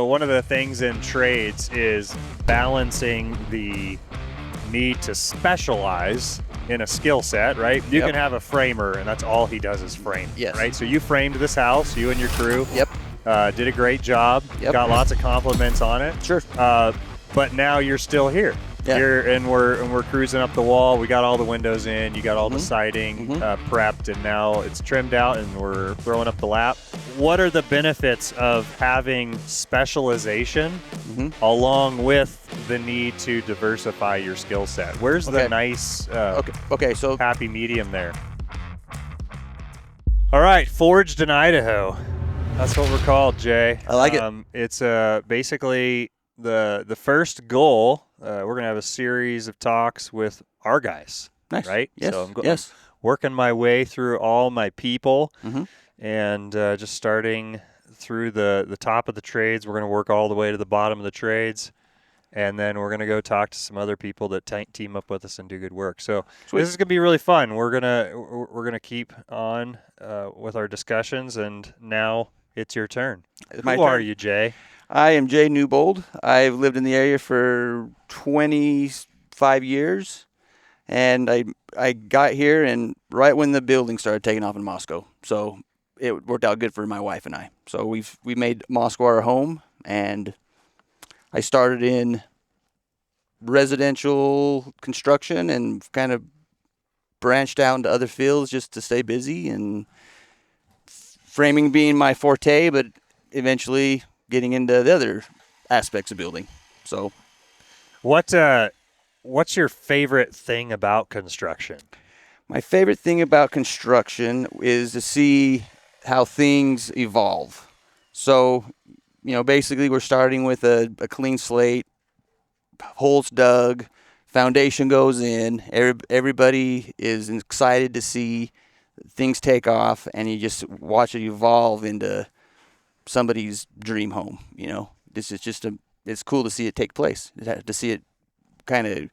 One of the things in trades is balancing the need to specialize in a skill set, right? You can have a framer, and that's all he does is frame, Yes. right? So you framed this house, you and your crew. Yep. Did a great job. Yep. Got lots of compliments on it. Sure. But now you're still here. Yeah. We're cruising up the wall. We got all the windows in. You got all the siding prepped, and now it's trimmed out, and we're throwing up the lap. What are the benefits of having specialization along with the need to diversify your skill set? Where's the nice so happy medium there? All right, forged in Idaho. That's what we're called, Jay. I like it. It's basically the first goal. We're gonna have a series of talks with our guys. Nice. Right? Yes. So I'm yes. working my way through all my people, and just starting through the top of the trades. We're gonna work all the way to the bottom of the trades, and then we're gonna go talk to some other people that team up with us and do good work. So Sweet. this is gonna be really fun. We're gonna keep on with our discussions, and now it's your turn. Who are you, Jay? I am Jay Newbold. I've lived in the area for 25 yewe and I got here and right when the building started taking off in Moscow. So it worked out good for my wife and I. So we made Moscow our home, and I started in residential construction and kind of branched out into other fields just to stay busy, and framing being my forte, but eventually getting into the other aspects of building. So what's your favorite thing about construction? My favorite thing about construction is to see how things evolve. So, basically we're starting with a clean slate, holes dug, foundation goes in, everybody is excited to see things take off, and you just watch it evolve into somebody's dream home. This is it's cool to see it take place, to see it kind of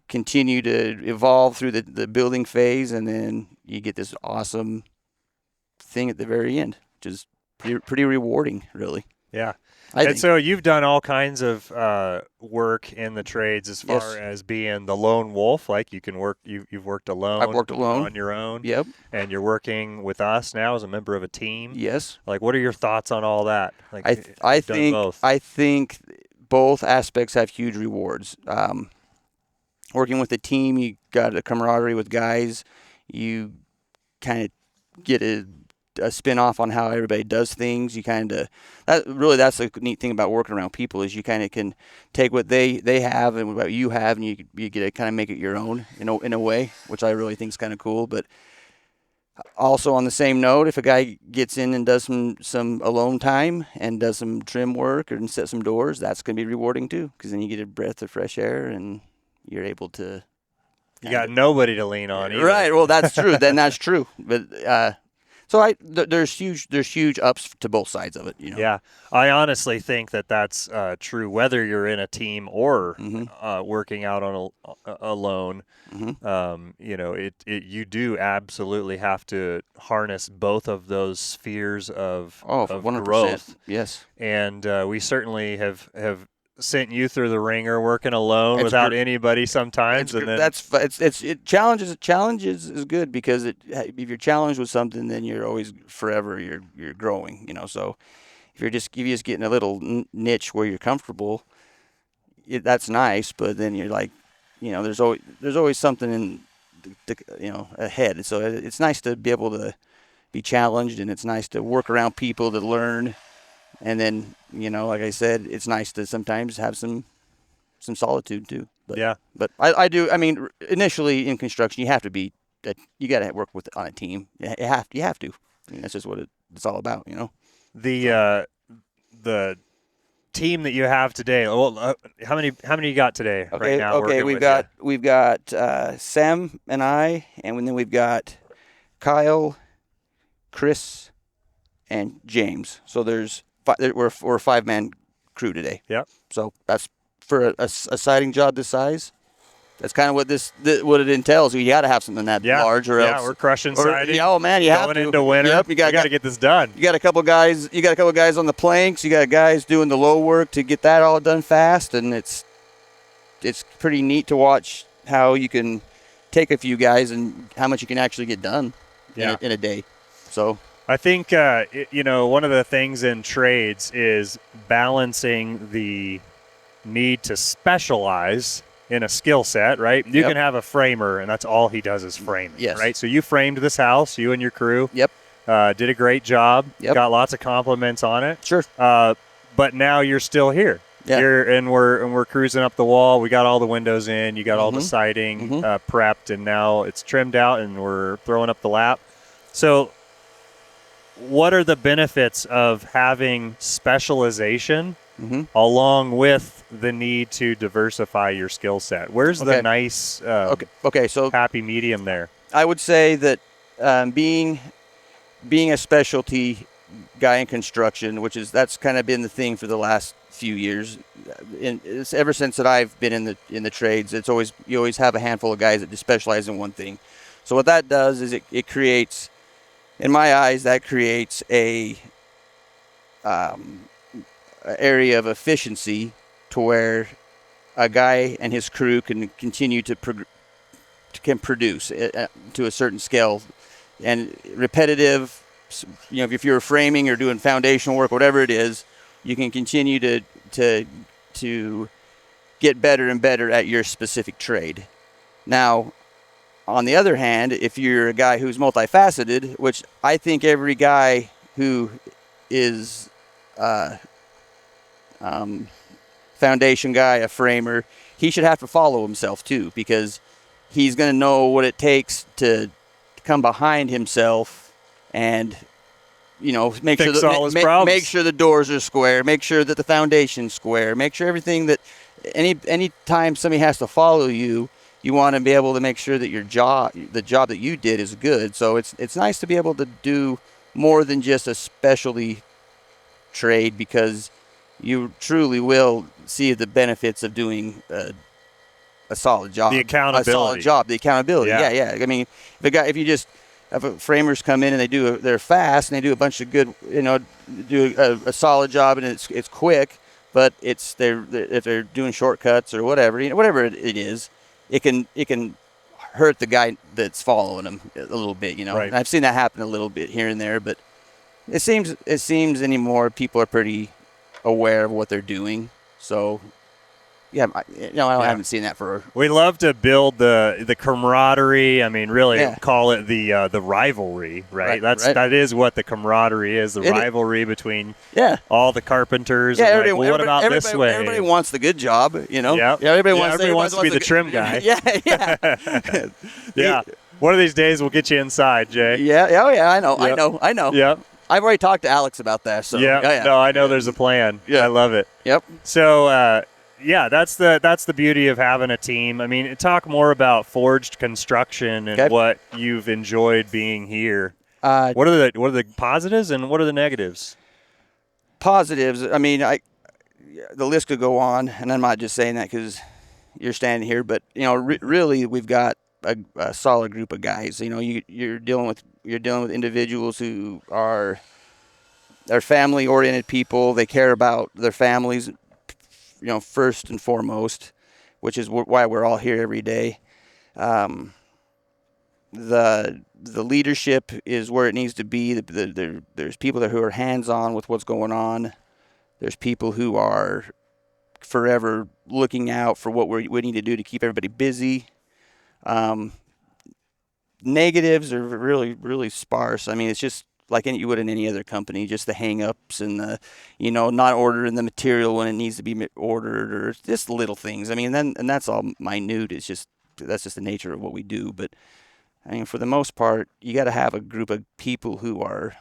continue to evolve through the building phase, and then you get this awesome thing at the very end, which is pretty rewarding, really. Yeah. I think. So you've done all kinds of work in the trades as far as being the lone wolf. Like you can work, you've worked alone. I've worked alone. On your own. Yep. And you're working with us now as a member of a team. Yes. Like, what are your thoughts on all that? Like, I think both aspects have huge rewards. Working with a team, you got a camaraderie with guys. You kind of get a spin off on how everybody does things. You kind of that's the neat thing about working around people, is you kind of can take what they have and what you have, and you get to kind of make it your own in a way, which I really think is kind of cool. But also on the same note, if a guy gets in and does some alone time and does some trim work and set some doors, that's going to be rewarding too, because then you get a breath of fresh air and you're able to. You got nobody to lean on either. Right. Well, that's true. Then that's true. But so there's huge ups to both sides of it. Yeah, I honestly think that's true whether you're in a team or working out on alone. You do absolutely have to harness both of those spheres of 100%. growth. Yes. And we certainly have sent you through the ringer working alone without anybody sometimes. Challenge is good, because if you're challenged with something, then you're always forever you're growing. So if you're just getting a little niche where you're comfortable, that's nice. But then you're like, there's always something ahead. So it's nice to be able to be challenged, and it's nice to work around people to learn. And then, like I said, it's nice to sometimes have some solitude too. But, yeah. But I do. I mean, initially in construction, you have to be. You got to work on a team. You have to. I mean, that's just what it's all about. The team that you have today. Well, how many you got today? Okay. Right now. Okay. We've got Sam and I, and then we've got Kyle, Chris, and James. So we're a 5-man crew today. Yep. So that's for a siding job this size. That's kind of what it entails. You got to have something that large, or else. Yeah, we're crushing siding. Yeah, oh man, you have going to. into winter. Yep, you got to get this done. You got a couple guys. You got a couple guys on the planks. You got guys doing the low work to get that all done fast, and it's pretty neat to watch how you can take a few guys and how much you can actually get done in a day. So I think one of the things in trades is balancing the need to specialize in a skill set, right? You can have a framer, and that's all he does is framing, right? So you framed this house, you and your crew. Yep. Did a great job. Yep. Got lots of compliments on it. Sure. But now you're still here. Yeah. And we're cruising up the wall. We got all the windows in. You got all the siding prepped, and now it's trimmed out, and we're throwing up the lap. So what are the benefits of having specialization along with the need to diversify your skill set? Where's the nice so happy medium there? I would say that being a specialty guy in construction, that's kind of been the thing for the last few years. It's ever since that I've been in the trades, you always have a handful of guys that just specialize in one thing. So what that does is it creates, in my eyes, that creates a area of efficiency to where a guy and his crew can continue to produce to a certain scale, and repetitive. If you're framing or doing foundational work, whatever it is, you can continue to get better and better at your specific trade. Now, on the other hand, if you're a guy who's multifaceted, which I think every guy who is foundation guy, a framer, he should have to follow himself too, because he's going to know what it takes to come behind himself and make sure the doors are square, make sure that the foundation's square, make sure everything that any time somebody has to follow you, you want to be able to make sure that the job that you did is good. So it's nice to be able to do more than just a specialty trade, because you truly will see the benefits of doing a solid job. The accountability. A solid job. The accountability. Yeah. I mean, if you just have framers come in and they're fast and they do a bunch of good, do a solid job, and it's quick, but if they're doing shortcuts or whatever, whatever it is, it can hurt the guy that's following them a little bit, Right. And I've seen that happen a little bit here and there, but it seems anymore people are pretty aware of what they're doing. So I haven't seen that for. We love to build the camaraderie. I mean, really call it the rivalry, right? That is what the camaraderie is. The rivalry between all the carpenters. Yeah, what about this way? Everybody wants the good job, Yeah, everybody wants to be the trim guy. Yeah. Yeah. One of these days we'll get you inside, Jay. Yeah. Oh yeah. I know. Yep. I know. Yeah. I've already talked to Alex about that. So yeah. No, I know there's a plan. Yeah. I love it. Yep. So. That's the beauty of having a team. I mean, talk more about Forged Construction and what you've enjoyed being here. What are the positives and what are the negatives? Positives. I mean, the list could go on, and I'm not just saying that because you're standing here, but really, we've got a solid group of guys. You're dealing with individuals who are family-oriented people. They care about their families, first and foremost, which is why we're all here every day. The leadership is where it needs to be. There's people there who are hands-on with what's going on. There's people who are forever looking out for what we need to do to keep everybody busy. Negatives are really, really sparse. I mean, it's just like you would in any other company, just the hang-ups and the, not ordering the material when it needs to be ordered, or just little things. I mean, and that's all minute. That's just the nature of what we do. But I mean, for the most part, you got to have a group of people who are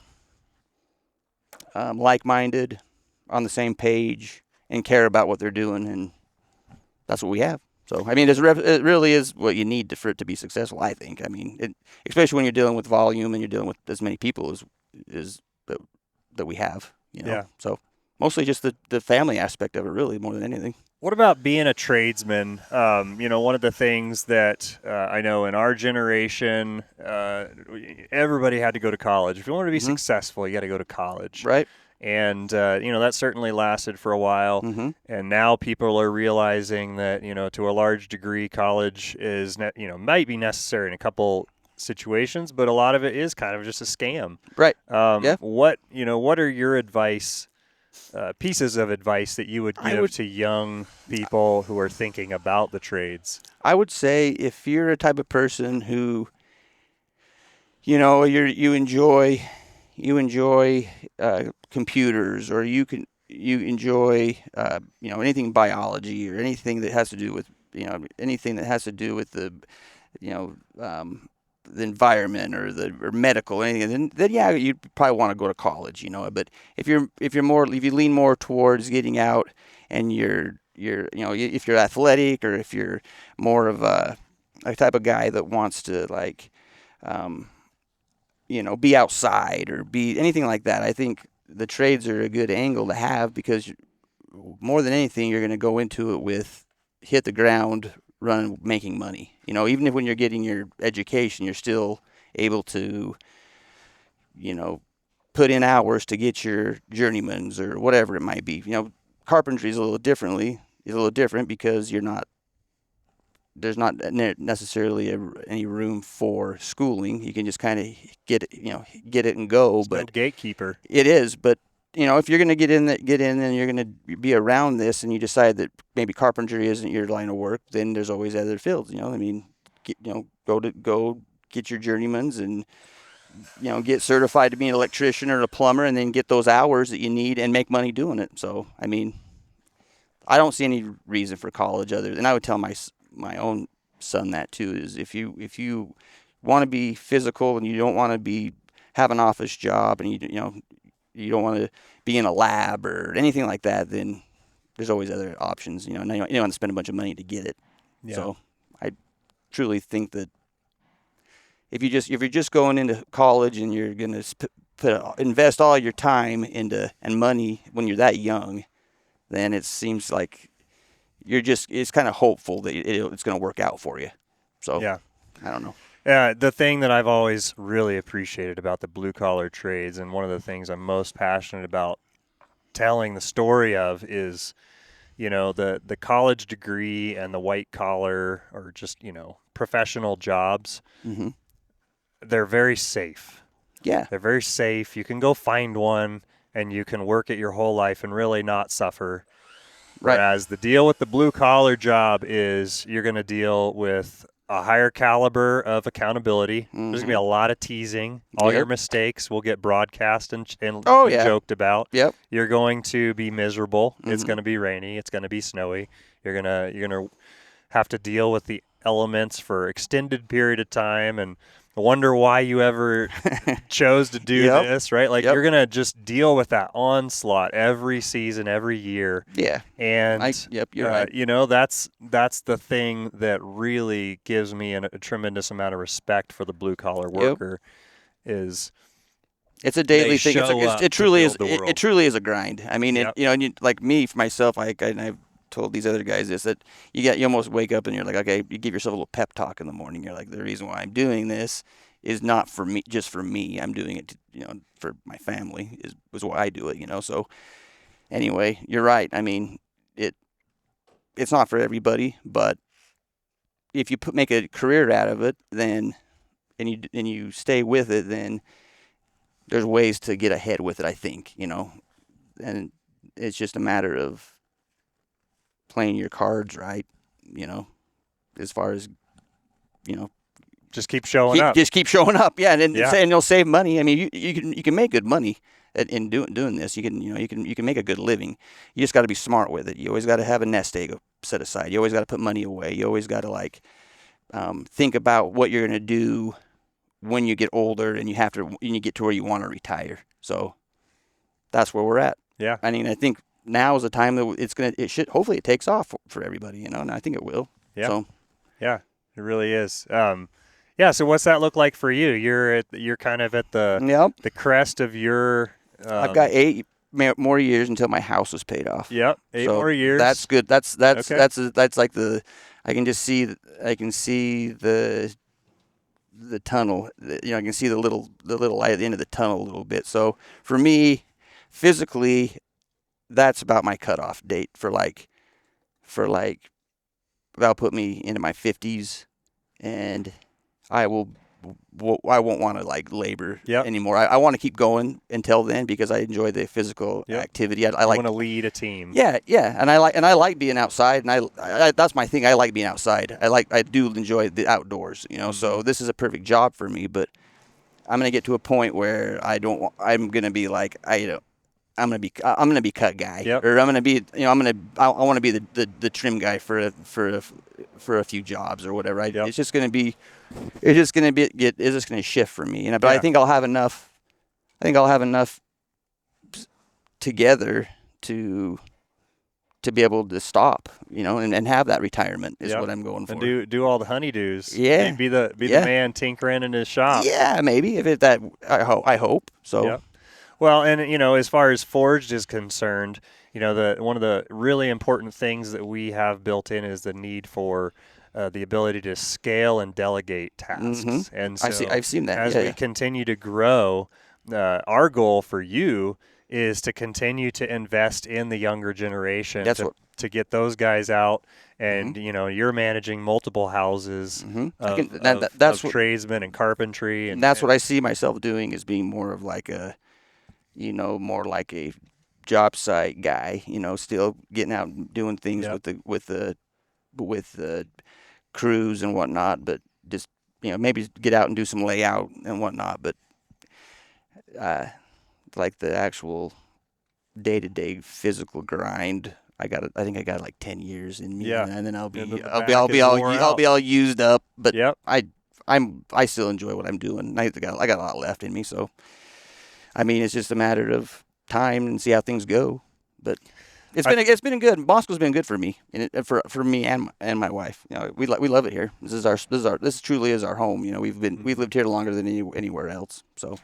like-minded, on the same page, and care about what they're doing, and that's what we have. So, I mean, it really is what you need for it to be successful, I think. I mean, especially when you're dealing with volume and you're dealing with as many people as that we have, Yeah. So, mostly just the family aspect of it, really, more than anything. What about being a tradesman? One of the things that I know in our generation, everybody had to go to college. If you want to be successful, you got to go to college. Right. And, that certainly lasted for a while. And now people are realizing that, to a large degree, college is, might be necessary in a couple situations, but a lot of it is kind of just a scam. Right. Yeah. What are your pieces of advice that you would give to young people who are thinking about the trades? I would say if you're a type of person who, you enjoy computers, or you enjoy anything biology, or anything that has to do with the environment, or medical, anything, then yeah, you probably want to go to college, But if you lean more towards getting out, and if you're athletic, or if you're more of a type of guy that wants to be outside, or be anything like that, I think the trades are a good angle to have, because more than anything, you're going to go into it with hit the ground running, making money. Even if when you're getting your education, you're still able to, put in hours to get your journeymans, or whatever it might be. Carpentry is a little different, because there's not necessarily any room for schooling. You can just kind of get it and go. But no gatekeeper. It is, but if you're going to get in, and you're going to be around this, and you decide that maybe carpentry isn't your line of work, then there's always other fields. Go get your journeymans, and get certified to be an electrician or a plumber, and then get those hours that you need and make money doing it. So, I don't see any reason for college other than, I would tell my own son that too, is if you want to be physical, and you don't want to have an office job, and you don't want to be in a lab or anything like that, then there's always other options. You don't want to spend a bunch of money to get it. Yeah. So I truly think that if you're just going into college, and you're going to invest all your time and money when you're that young, then it seems like it's kind of hopeful that it's going to work out for you. So yeah, I don't know. Yeah, the thing that I've always really appreciated about the blue-collar trades, and one of the things I'm most passionate about telling the story of, is, the college degree and the white-collar, or just, professional jobs. They're very safe. Yeah. They're very safe. You can go find one, and you can work it your whole life and really not suffer. Right. Whereas the deal with the blue-collar job is you're going to deal with a higher caliber of accountability. There's going to be a lot of teasing. All your mistakes will get broadcast and joked about. Yep. You're going to be miserable. It's going to be rainy. It's going to be snowy. You're going to have to deal with the elements for extended period of time, and wonder why you ever chose to do this, right? Like, you're going to just deal with that onslaught every season, every year. Yeah. And, you're right. That's the thing that really gives me a tremendous amount of respect for the blue-collar worker. Is it's a daily thing. It truly is. It truly is a grind. Like me, for myself, I've told these other guys this, that you almost wake up and you're like, okay, you give yourself a little pep talk in the morning. You're like, the reason why I'm doing this is not for me, just for me. I'm doing it for my family is why I do it, So anyway, you're right. It's not for everybody, but if you make a career out of it, then and you stay with it, then there's ways to get ahead with it, I think, and it's just a matter of playing your cards right, as far as, just keep showing up. Just keep showing up, yeah, and you'll save money. You can make good money in doing this. You can make a good living. You just got to be smart with it. You always got to have a nest egg set aside. You always got to put money away. You always got to think about what you're going to do when you get older, and you get to where you want to retire. So that's where we're at. Yeah, I think now is the time that hopefully it takes off for everybody, and I think it will. Yeah. So, yeah, it really is. So what's that look like for you? You're kind of at the crest of your. I've got more years until my house was paid off. Yep, 8 So more years. That's good. That's Okay. that's like the I can just see the tunnel. I can see the little light at the end of the tunnel a little bit. So for me, physically, that's about my cutoff date for that'll put me into my 50s, and I won't want to like labor Yep. anymore. I want to keep going until then because I enjoy the physical Yep. activity. I I like want to lead a team. Yeah, and I like being outside, and I that's my thing. I like being outside. I do enjoy the outdoors, So this is a perfect job for me, but I'm gonna get to a point where I'm gonna be like I'm gonna be cut guy, Yep. or I'm gonna be I want to be the trim guy for a few jobs or whatever. Yep. It's just gonna shift for me, but Yeah. I think I'll have enough. I think I'll have enough together to be able to stop, and have that retirement is Yep. what I'm going for. And do all the honeydews. Yeah. Be the man tinkering in his shop. Yeah, maybe if it that I hope so. Yep. Well, and as far as Forged is concerned, one of the really important things that we have built in is the need for the ability to scale and delegate tasks. Mm-hmm. And so I've seen that. As Yeah, we yeah. continue to grow, our goal for you is to continue to invest in the younger generation to get those guys out. And, you're managing multiple houses that's of tradesmen and carpentry. And that's what I see myself doing, is being more of like a job site guy, still getting out and doing things Yep. with the crews and whatnot, but just, maybe get out and do some layout and whatnot. But like the actual day-to-day physical grind, I think I got like 10 years in me, Yeah. and then I'll And be the all used up. But Yep. I still enjoy what I'm doing. I got a lot left in me, so I mean, it's just a matter of time and see how things go. But it's been good. Moscow's been good for me, and for me and my wife. We love it here. This truly is our home. We've lived here longer than anywhere else. So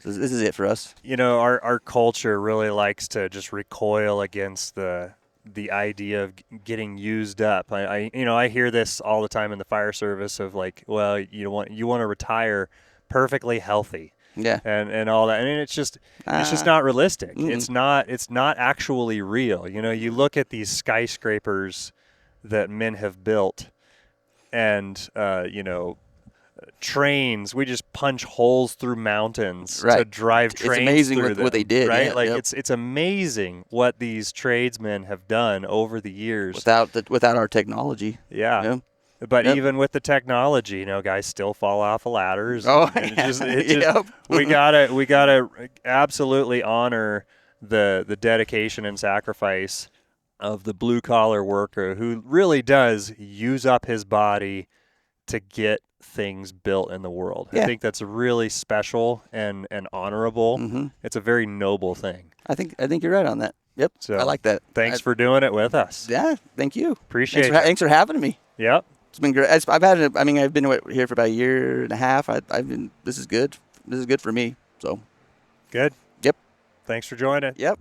this is it for us. Our culture really likes to just recoil against the idea of getting used up. I hear this all the time in the fire service of like, well, you want to retire perfectly healthy. Yeah. And all that. I mean, it's just not realistic. Mm-mm. It's not actually real. You look at these skyscrapers that men have built, and trains. We just punch holes through mountains to drive trains. It's amazing through them, what they did, right? yeah, Like yep. it's amazing what these tradesmen have done over the years without our technology. Yeah. But Yep. even with the technology, guys still fall off of ladders. Oh, and yep. we gotta absolutely honor the dedication and sacrifice of the blue collar worker who really does use up his body to get things built in the world. Yeah. I think that's really special and honorable. Mm-hmm. It's a very noble thing. I think you're right on that. Yep. So I like that. Thanks for doing it with us. Yeah. Thank you. Appreciate it. Thanks for having me. Yep. It's been great. I've been here for about a year and a half. This is good. This is good for me. So. Good. Yep. Thanks for joining. Yep.